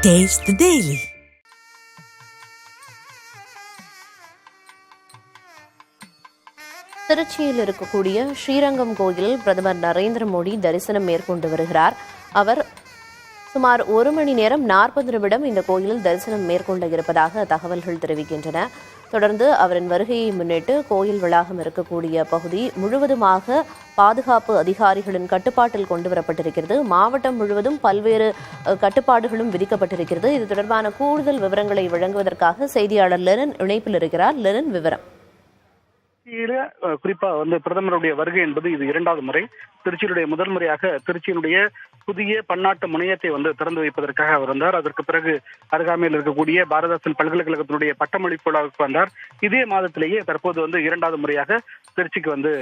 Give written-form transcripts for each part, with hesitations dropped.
Taste the Daily. திருச்சியில் இருக்கக்கூடிய ஸ்ரீரங்கம் கோயிலில் பிரதமர் நரேந்திர மோடி தரிசனம் மேற்கொண்டு வருகிறார். அவர் சுமார் 1 மணி நேரம் 40 நிமிடம் இந்த கோயிலில் தரிசனம் மேற்கொள்ள இருப்பதாக தகவல்கள் தெரிவிக்கின்றன. தொடர்ந்து அவரின் வருகையை முன்னிட்டு கோயில் வளாகம் இருக்கக்கூடிய பகுதி முழுவதுமாக பாதுகாப்பு அதிகாரிகளின் கட்டுப்பாட்டில் கொண்டுவரப்பட்டிருக்கிறது. மாவட்டம் முழுவதும் பல்வேறு கட்டுப்பாடுகளும் விதிக்கப்பட்டிருக்கிறது. இது தொடர்பான கூடுதல் விவரங்களை வழங்குவதற்காக செய்தியாளர் லெனின் இணைப்பில் இருக்கிறார். லெனின், விவரம். குறிப்பா பிரதமருடைய வருகை என்பது இது 2வது முறை. திருச்சியினுடைய முதல் முறையாக திருச்சியினுடைய புதிய பன்னாட்டு முனையத்தை திறந்து வைப்பதற்காக அவர் வந்தார். அதற்கு பிறகு அருகாமையில் இருக்கக்கூடிய பாரதாசன் பல்கலைக்கழகத்தினுடைய பட்டமளிப்பு விழாவுக்கு வந்தார். இதே மாதத்திலேயே தற்போது 2வது முறையாக திருச்சிக்கு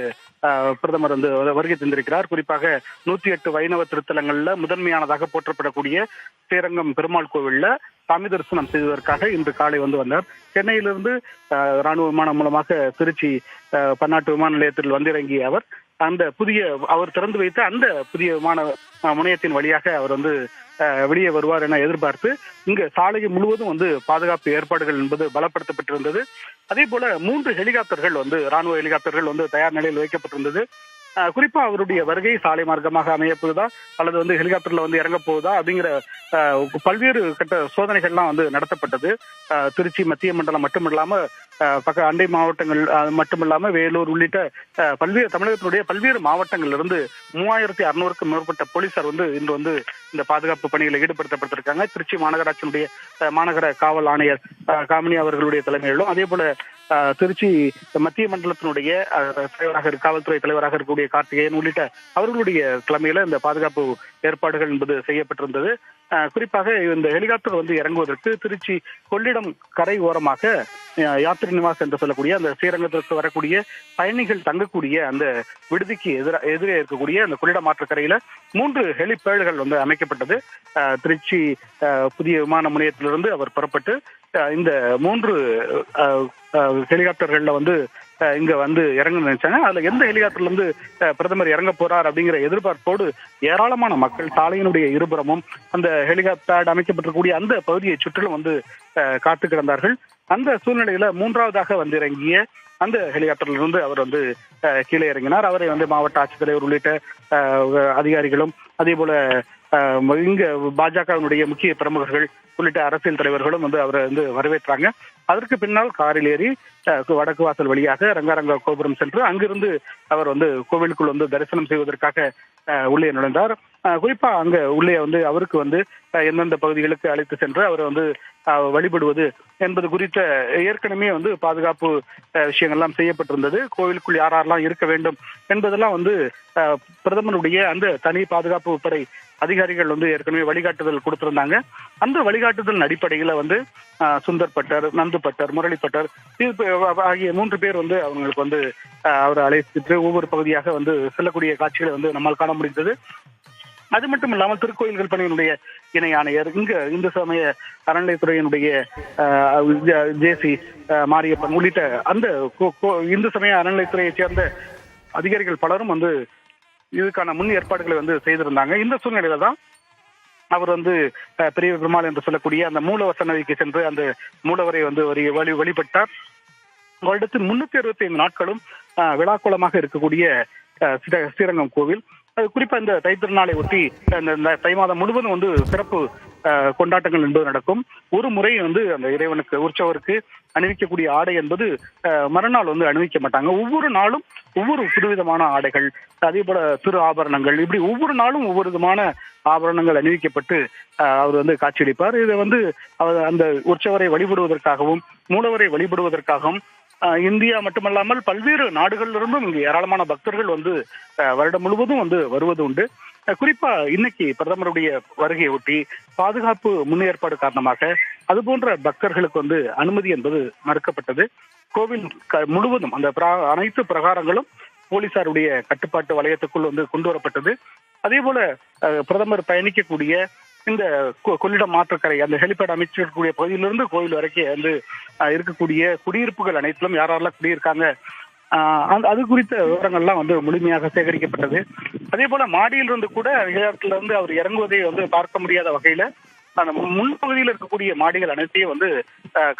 பிரதமர் வருகை தந்திருக்கிறார். குறிப்பாக 108 வைணவ திருத்தலங்கள்ல முதன்மையானதாக போற்றப்படக்கூடிய ஸ்ரீரங்கம் பெருமாள் கோவில்ல சாமி தரிசனம் செய்வதற்காக இன்று காலை வந்தார். சென்னையிலிருந்து ராணுவ விமானம் மூலமாக திருச்சி பன்னாட்டு விமான நிலையத்தில் வந்திறங்கிய அவர் திறந்து வைத்த அந்த புதிய விமான முனையத்தின் வழியாக அவர் வெளியே வருவார் என எதிர்பார்த்து இங்கு சாலை முழுவதும் பாதுகாப்பு ஏற்பாடுகள் என்பது பலப்படுத்தப்பட்டிருந்தது. அதே போல 3 ஹெலிகாப்டர்கள் ராணுவ ஹெலிகாப்டர்கள் தயார் நிலையில் வைக்கப்பட்டிருந்தது. குறிப்பா அவருடைய வருகை சாலை மார்க்கமாக அமையப்போகுதா அல்லது ஹெலிகாப்டர்ல இறங்க போகுதா அப்படிங்கிற பல்வேறு கட்ட சோதனைகள்லாம் நடத்தப்பட்டது. திருச்சி மத்திய மண்டலம் மட்டுமில்லாம அண்டை மாவட்டங்கள் மட்டுமில்லாம வேலூர் உள்ளிட்ட தமிழகத்தினுடைய பல்வேறு மாவட்டங்கள்ல இருந்து 3600க்கும் மேற்பட்ட போலீசார் இன்று இந்த பாதுகாப்பு பணிகளை ஈடுபடுத்தப்பட்டிருக்காங்க. திருச்சி மாநகராட்சியினுடைய மாநகர காவல் ஆணையர் காமினி அவர்களுடைய தலைமையிலும், அதே போல திருச்சி மத்திய மண்டலத்தினுடைய காவல்துறை தலைவராக இருக்கக்கூடிய கார்த்திகேயன் உள்ளிட்ட அவர்களுடைய தலைமையில இந்த பாதுகாப்பு ஏற்பாடுகள் என்பது செய்யப்பட்டிருந்தது. குறிப்பாக இந்த ஹெலிகாப்டர் இறங்குவதற்கு திருச்சி கொள்ளிடம் கரை ஓரமாக யாத்திரை நிவாஸ் என்று சொல்லக்கூடிய அந்த ஸ்ரீரங்கத்திற்கு வரக்கூடிய பயணிகள் தங்கக்கூடிய அந்த விடுதிக்கு எதிரே இருக்கக்கூடிய அந்த கொள்ளிடம் ஆற்றுக்கரையில 3 ஹெலிபேடுகள் அமைக்கப்பட்டது. திருச்சி புதிய விமான முனையத்திலிருந்து அவர் புறப்பட்டு இந்த 3 ஹெலிகாப்டர்கள்ல இங்க இறங்க நினைச்சாங்க. அதுல எந்த ஹெலிகாப்டர்ல இருந்து பிரதமர் இறங்க போறார் அப்படிங்கிற எதிர்பார்ப்போடு ஏராளமான மக்கள் சாலையினுடைய இருபுறமும் அந்த ஹெலிகாப்டர் அமைக்கப்பட்டிருக்கக்கூடிய அந்த பகுதியை சுற்றிலும் காத்து கிடந்தார்கள். அந்த சூழ்நிலையில 3வதாக இறங்கிய அந்த ஹெலிகாப்டர்ல இருந்து அவர் கீழே இறங்கினார். அவரை மாவட்ட ஆட்சித்தலைவர் உள்ளிட்ட அதிகாரிகளும், அதே போல இங்க பாஜகவினுடைய முக்கிய பிரமுகர்கள் உள்ளிட்ட அரசியல் தலைவர்களும் அவரை வரவேற்றாங்க. அதற்கு பின்னால் காரில் ஏறி வடக்கு வாசல் வழியாக ரங்காரங்க கோபுரம் சென்று அங்கிருந்து அவர் கோவிலுக்குள் தரிசனம் செய்வதற்காக உள்ளே நுழைந்தார். குறிப்பா அங்க உள்ளே அவருக்கு எந்தெந்த பகுதிகளுக்கு அழைத்து சென்று அவர் வழிபடுவது என்பது குறித்த ஏற்கனவே பாதுகாப்பு விஷயங்கள்லாம் செய்யப்பட்டிருந்தது. கோவிலுக்குள் யாரெல்லாம் இருக்க வேண்டும் என்பதெல்லாம் பிரதமருடைய அந்த தனி பாதுகாப்பு படை அதிகாரிகள் ஏற்கனவே வழிகாட்டுதல் கொடுத்திருந்தாங்க. அந்த வழிகாட்டுதல் அடிப்படையில Sundar butter, Nandu butter, Murali butter ஆகிய 3 பேர் அவங்களுக்கு அவரை அழைத்து ஒவ்வொரு பகுதியாக செல்லக்கூடிய காட்சிகளை நம்மால் காண முடிந்தது. அது மட்டும் இல்லாமல் திருக்கோயில்கள் பணியினுடைய இணை ஆணையர், இந்து சமய அறநிலையத்துறையினுடைய ஜேசி மாரியப்பன் உள்ளிட்ட அந்த இந்து சமய அறநிலையத்துறையை சேர்ந்த அதிகாரிகள் பலரும் இதுக்கான முன் ஏற்பாடுகளை செய்திருந்தாங்க. இந்த சூழ்நிலையில தான் அவர் பெரிய பெருமாள் என்று சொல்லக்கூடிய அந்த மூலவர் சன்னதிக்கு சென்று அந்த மூலவரை வழிபட்டார். வருடத்தில் 365 நாட்களும் விழாக்கோலமாக இருக்கக்கூடிய ஸ்ரீரங்கம் கோவில், குறிப்பா இந்த தை திருநாளை ஒட்டி இந்த தை மாதம் முழுவதும் சிறப்பு கொண்டாட்டங்கள் என்பது நடக்கும். ஒரு முறை அந்த இறைவனுக்கு உற்சவருக்கு அணிவிக்கக்கூடிய ஆடை என்பது மறுநாள் அணிவிக்க மாட்டாங்க. ஒவ்வொரு நாளும் ஒவ்வொரு புதுவிதமான ஆடைகள், அதே போல திரு ஆபரணங்கள், இப்படி ஒவ்வொரு நாளும் ஒவ்வொரு விதமான ஆபரணங்கள் அணிவிக்கப்பட்டு அவர் காட்சியளிப்பார். இதை அந்த உற்சவரை வழிபடுவதற்காகவும் மூலவரை வழிபடுவதற்காகவும் இந்தியா மட்டுமல்லாமல் பல்வேறு நாடுகளிலிருந்தும் இங்கு ஏராளமான பக்தர்கள் வருடம் முழுவதும் வருவது உண்டு. குறிப்பா இன்னைக்கு பிரதமருடைய வருகையை ஒட்டி பாதுகாப்பு முன்னேற்பாடு காரணமாக அது போன்ற பக்தர்களுக்கு அனுமதி என்பது மறுக்கப்பட்டது. கோவில் முழுவதும் அந்த அனைத்து பிரகாரங்களும் போலீசாருடைய கட்டுப்பாட்டு வலயத்துக்குள் கொண்டு வரப்பட்டது. அதே போல பிரதமர் பயணிக்கக்கூடிய இந்த கொள்ளிடம் ஆற்றுக்கரை அந்த ஹெலிபேட் அமைச்சிருக்கக்கூடிய பகுதியிலிருந்து கோயில் வரைக்கும் இருக்கக்கூடிய குடியிருப்புகள் அனைத்திலும் யாரெல்லாம் குடியிருக்காங்க அது குறித்த விவரங்கள்லாம் முழுமையாக சேகரிக்கப்பட்டது. அதே போல மாடியிலிருந்து கூட ஹெலிகாப்டர்ல இருந்து அவர் இறங்குவதை பார்க்க முடியாத வகையில அந்த முன்பகுதியில் இருக்கக்கூடிய மாடிகள் அனைத்தையும் வந்து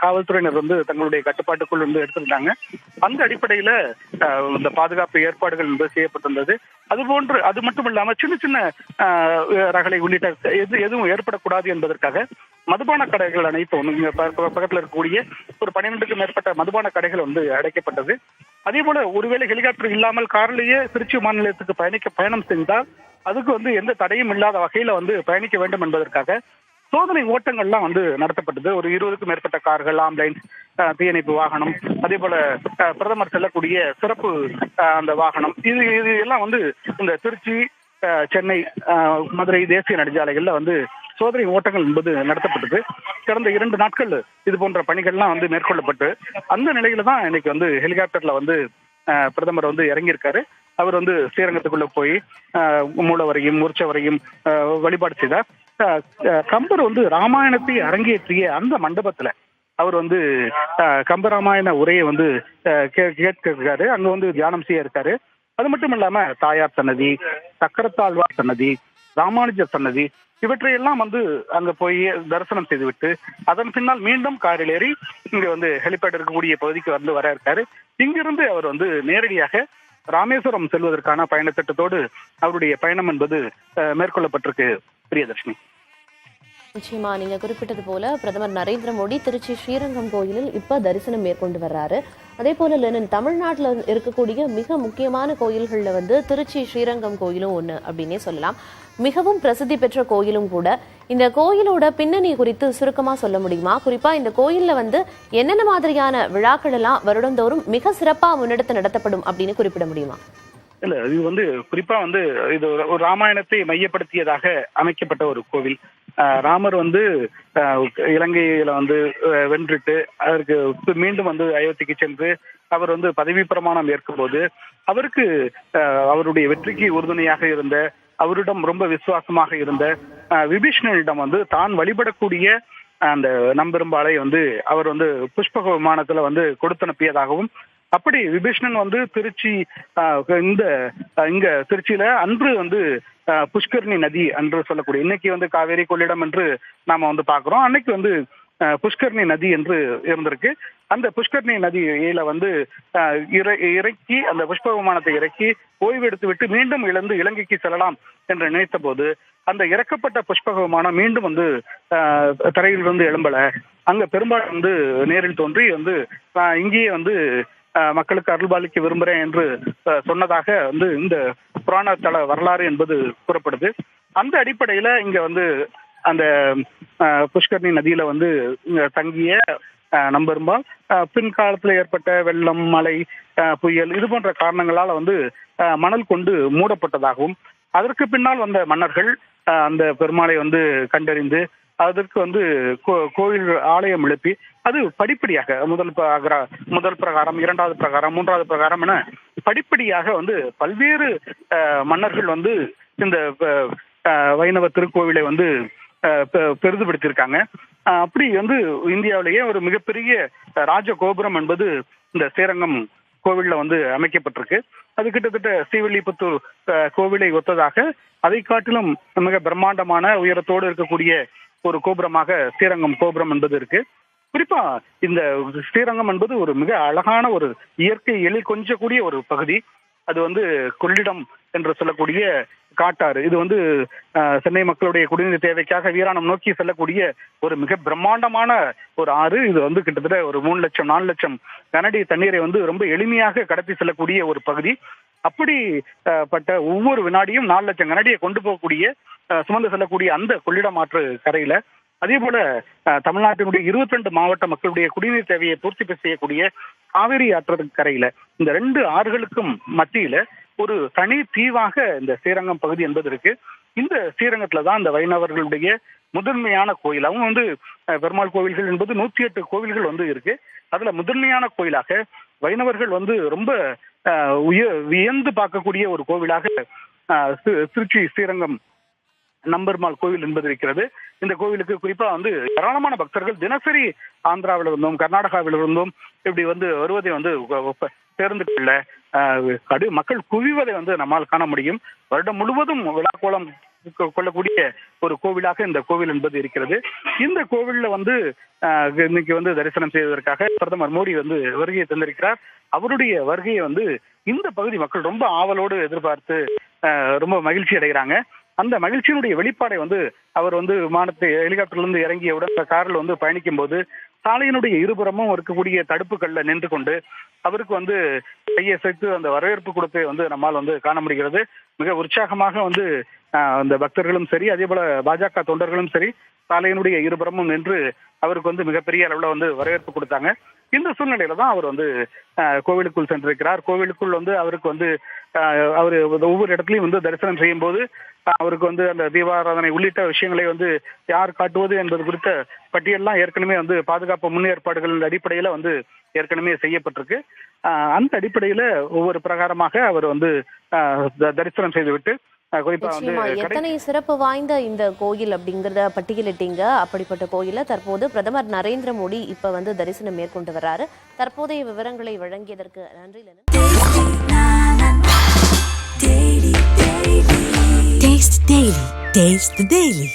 காவல்துறையினர் வந்து தங்களுடைய கட்டுப்பாட்டுக்குள் வந்து எடுத்திருந்தாங்க. அந்த அடிப்படையில இந்த பாதுகாப்பு ஏற்பாடுகள் என்பது செய்யப்பட்டிருந்தது. அதுபோன்று அது மட்டும் இல்லாம சின்ன சின்ன ரகளை உள்ளிட்ட எதுவும் ஏற்படக்கூடாது என்பதற்காக மதுபான கடைகள் அனைத்தும் இங்க பக்கத்தில் இருக்கக்கூடிய ஒரு 12க்கும் மேற்பட்ட மதுபான கடைகள் வந்து அடைக்கப்பட்டது. அதே போல ஒருவேளை ஹெலிகாப்டர் இல்லாமல் கார்லயே திருச்சி விமான நிலையத்துக்கு பயணம் செஞ்சால் அதுக்கு வந்து எந்த தடையும் இல்லாத வகையில வந்து பயணிக்க வேண்டும் என்பதற்காக சோதனை ஓட்டங்கள்லாம் வந்து நடத்தப்பட்டது. ஒரு 20க்கும் மேற்பட்ட கார்கள், ஆம்புலன்ஸ், தீயணைப்பு வாகனம், அதே போல பிரதமர் செல்லக்கூடிய சிறப்பு அந்த வாகனம், இது எல்லாம் வந்து இந்த திருச்சி, சென்னை, மதுரை தேசிய நெடுஞ்சாலைகள்ல வந்து சோதனை ஓட்டங்கள் என்பது நடத்தப்பட்டது. கடந்த 2 நாட்கள் இது போன்ற பணிகள்லாம் வந்து மேற்கொள்ளப்பட்டு அந்த நிலையில தான் இன்னைக்கு வந்து ஹெலிகாப்டர்ல வந்து பிரதமர் வந்து இறங்கியிருக்காரு. அவர் வந்து ஸ்ரீரங்கத்துக்குள்ள போய் மூலவரையும் மூர்ச்சவரையும் வழிபாடு செய்தார். கம்பர் வந்து ராமாயணத்தை அரங்கேற்றிய அந்த மண்டபத்துல அவர் வந்து கம்பராமாயண உரையை வந்து கேட்க இருக்காரு. அங்க வந்து தியானம் செய்ய இருக்காரு. அது மட்டும் இல்லாம தாயார் சன்னதி, சக்கரத்தாழ்வார் சன்னதி, ராமானுஜர் சன்னதி இவற்றையெல்லாம் வந்து அங்க போய் தரிசனம் செய்துவிட்டு அதன் பின்னால் மீண்டும் காரில் ஏறி இங்க வந்து ஹெலிபேட் இருக்கக்கூடிய பகுதிக்கு வந்து வர இருக்காரு. இங்கிருந்து அவர் வந்து நேரடியாக ராமேஸ்வரம் செல்வதற்கான பயணத்திட்டத்தோடு அவருடைய பயணம் என்பது மேற்கொள்ளப்பட்டிருக்கு. பிரியதர்ஷினி, நிச்சயமா நீங்க குறிப்பிட்டது போல பிரதமர் நரேந்திர மோடி திருச்சி ஸ்ரீரங்கம் கோயிலில் இப்ப தரிசனம் மேற்கொண்டு வர்றாரு. அதே போல லெனின் தமிழ்நாட்டில் இருக்கக்கூடிய மிக முக்கியமான கோயில்கள்ல வந்து திருச்சி ஸ்ரீரங்கம் கோயிலும் ஒண்ணு அப்படின்னே சொல்லலாம். மிகவும் பிரசித்தி பெற்ற கோயிலும் கூட. இந்த கோயிலோட பின்னணி குறித்து சுருக்கமா சொல்ல முடியுமா? குறிப்பா இந்த கோயில்ல வந்து என்னென்ன மாதிரியான விழாக்கள் எல்லாம் வருடந்தோறும் மிக சிறப்பா முன்னெடுத்து நடத்தப்படும் அப்படின்னு குறிப்பிட முடியுமா? இல்ல, இது வந்து குறிப்பா வந்து இது ஒரு ராமாயணத்தை மையப்படுத்தியதாக அமைக்கப்பட்ட ஒரு கோவில். ராமர் வந்து இலங்கையில வந்து வென்றுட்டு அதற்கு மீண்டும் வந்து அயோத்திக்கு சென்று அவர் வந்து பதவி பிரமாணம் ஏற்கும் போது அவருக்கு அவருடைய வெற்றிக்கு உறுதுணையாக இருந்த, அவரிடம் ரொம்ப விசுவாசமாக இருந்த விபீஷணனிடம் வந்து தான் வழிபடக்கூடிய அந்த நம்பெரும்பாலை வந்து அவர் வந்து புஷ்பக விமானத்துல வந்து கொடுத்தனுப்பியதாகவும், அப்படி விபீஷணன் வந்து திருச்சி இங்க திருச்சியில அன்று வந்து புஷ்கரணி நதி அன்று சொல்லக்கூடிய, இன்னைக்கு வந்து காவேரி கொள்ளிடம் என்று நாம வந்து பாக்குறோம், அன்னைக்கு வந்து புஷ்கரணி நதி என்று இருந்திருக்கு. அந்த புஷ்கரணி நதியில வந்து இறக்கி அந்த புஷ்ப விமானத்தை இறக்கி ஓய்வு எடுத்து விட்டு மீண்டும் இலங்கைக்கு செல்லலாம் என்று நினைத்த போது அந்த இறக்கப்பட்ட புஷ்பக விமானம் மீண்டும் வந்து தரையில் வந்து எழும்பல. அங்க பெரும்பாலும் வந்து நேரில் தோன்றி வந்து இங்கேயே வந்து மக்களுக்கு அருள்பாலிக்க விரும்புகிறேன் என்று சொன்னதாக வந்து இந்த புராண தல வரலாறு என்பது கூறப்படுது. அந்த அடிப்படையில இங்க வந்து அந்த புஷ்கரணி நதியில வந்து தங்கிய நம்பெரும்பால் பின்காலத்துல ஏற்பட்ட வெள்ளம், மழை, புயல் இது போன்ற காரணங்களால வந்து மணல் கொண்டு மூடப்பட்டதாகவும், அதற்கு பின்னால் வந்த மன்னர்கள் அந்த பெருமாளை வந்து கண்டறிந்து அதற்கு வந்து கோயில் ஆலயம் எழுப்பி அது படிப்படியாக முதல் பிரகாரம், 2வது பிரகாரம், 3வது பிரகாரம் என படிப்படியாக வந்து பல்வேறு மன்னர்கள் வந்து இந்த வைணவ திருக்கோவிலை வந்து பெரிதுபடுத்தியிருக்காங்க. அப்படி வந்து இந்தியாவிலேயே ஒரு மிகப்பெரிய ராஜ கோபுரம் என்பது இந்த ஸ்ரீரங்கம் கோவில்ல வந்து அமைக்கப்பட்டிருக்கு. அது கிட்டத்தட்ட ஸ்ரீவில்லிபுத்தூர் கோவிலை ஒத்ததாக அதை காட்டிலும் மிக பிரம்மாண்டமான உயரத்தோடு இருக்கக்கூடிய ஒரு கோபுரமாக ஸ்ரீரங்கம் கோபுரம் என்பது இருக்கு. குறிப்பா இந்த ஸ்ரீரங்கம் என்பது ஒரு மிக அழகான ஒரு இயற்கை எழில் கொஞ்சக்கூடிய ஒரு பகுதி. அது வந்து கொள்ளிடம் என்று சொல்லக்கூடிய காட்டாறு. இது வந்து சென்னை மக்களுடைய குடிநீர் தேவைக்காக வீராணம் நோக்கி செல்லக்கூடிய ஒரு மிக பிரம்மாண்டமான ஒரு ஆறு. இது வந்து கிட்டத்தட்ட ஒரு 3 லட்சம் 4 லட்சம் கனடி தண்ணீரை வந்து ரொம்ப எளிமையாக கடத்தி செல்லக்கூடிய ஒரு பகுதி. அப்படிப்பட்ட ஒவ்வொரு வினாடியும் 4 லட்சம் கனடியை கொண்டு போகக்கூடிய சுமந்து செல்லக்கூடிய அந்த கொள்ளிடம் ஆற்று கரையில, அதே போல தமிழ்நாட்டினுடைய 22 மாவட்ட மக்களுடைய குடிநீர் தேவையை பூர்த்தி செய்யக்கூடிய காவிரி ஆற்று கரையில, இந்த 2 ஆறுகளுக்கும் மத்தியில ஒரு தனி தீவாக இந்த ஸ்ரீரங்கம் பகுதி என்பது இருக்கு. இந்த ஸ்ரீரங்கத்துலதான் இந்த வைணவர்களுடைய முதன்மையான கோயில். அவங்க வந்து பெருமாள் கோவில்கள் என்பது 108 கோவில்கள் வந்து இருக்கு. அதுல முதன்மையான கோயிலாக வைணவர்கள் வந்து ரொம்ப வியந்து பார்க்கக்கூடிய ஒரு கோவிலாக திருச்சி ஸ்ரீரங்கம் நம்பெருமாள் கோவில் என்பது இருக்கிறது. இந்த கோவிலுக்கு குறிப்பா வந்து ஏராளமான பக்தர்கள் தினசரி ஆந்திராவில் இருந்தும் கர்நாடகாவில் இருந்தும் இப்படி வந்து வருவதை வந்து பேருந்துகள்ல மக்கள் குவிவதை வந்து நம்மால் காண முடியும். வருடம் முழுவதும் விழாக்கோலம் கொள்ளக்கூடிய ஒரு கோவிலாக இந்த கோவில் என்பது இருக்கிறது. இந்த கோவில்ல வந்து இன்னைக்கு வந்து தரிசனம் செய்வதற்காக பிரதமர் மோடி வந்து வருகையை தந்திருக்கிறார். அவருடைய வருகையை வந்து இந்த பகுதி மக்கள் ரொம்ப ஆவலோடு எதிர்பார்த்து ரொம்ப மகிழ்ச்சி அடைகிறாங்க. அந்த மகிழ்ச்சியினுடைய வெளிப்பாடை வந்து அவர் வந்து விமானத்தை ஹெலிகாப்டர்ல இருந்து இறங்கியவுடன் கார்ல வந்து பயணிக்கும் போது சாலையினுடைய இருபுறமும் இருக்கக்கூடிய தடுப்புகள்ல நின்று கொண்டு அவருக்கு வந்து கையசைத்து அந்த வரவேற்பு கொடுப்பை வந்து நம்மால் வந்து காண முடிகிறது. மிக உற்சாகமாக வந்து அந்த பக்தர்களும் சரி, அதே போல பாஜக தொண்டர்களும் சரி, சாலையினுடைய இருபுறமும் நின்று அவருக்கு வந்து மிகப்பெரிய அளவுல வந்து வரவேற்பு கொடுத்தாங்க. இந்த சூழ்நிலையில தான் அவர் வந்து கோவிலுக்குள் சென்றிருக்கிறார். கோவிலுக்குள் வந்து அவருக்கு வந்து அவர் ஒவ்வொரு இடத்துலையும் வந்து தரிசனம் செய்யும் போது அவருக்கு வந்து அந்த தீபாராதனை உள்ளிட்ட விஷயங்களை வந்து யார் காட்டுவது என்பது குறித்த பட்டியல்லாம் ஏற்கனவே வந்து பாதுகாப்பு முன்னேற்பாடுகள் அடிப்படையில வந்து ஏற்கனவே செய்யப்பட்டிருக்கு. அந்த அடிப்படையில ஒவ்வொரு பிரகாரமாக அவர் வந்து தரிசனம் செய்துவிட்டு குறிப்பா வந்து எத்தனை சிறப்பு வாய்ந்த இந்த கோயில் அப்படிங்கறத பட்டியலிட்டீங்க. அப்படிப்பட்ட கோயில தற்போது பிரதமர் நரேந்திர மோடி இப்ப வந்து தரிசனம் மேற்கொண்டு வர்றாரு. தற்போதைய விவரங்களை வழங்கியதற்கு நன்றி. Taste Daily. Taste the Daily.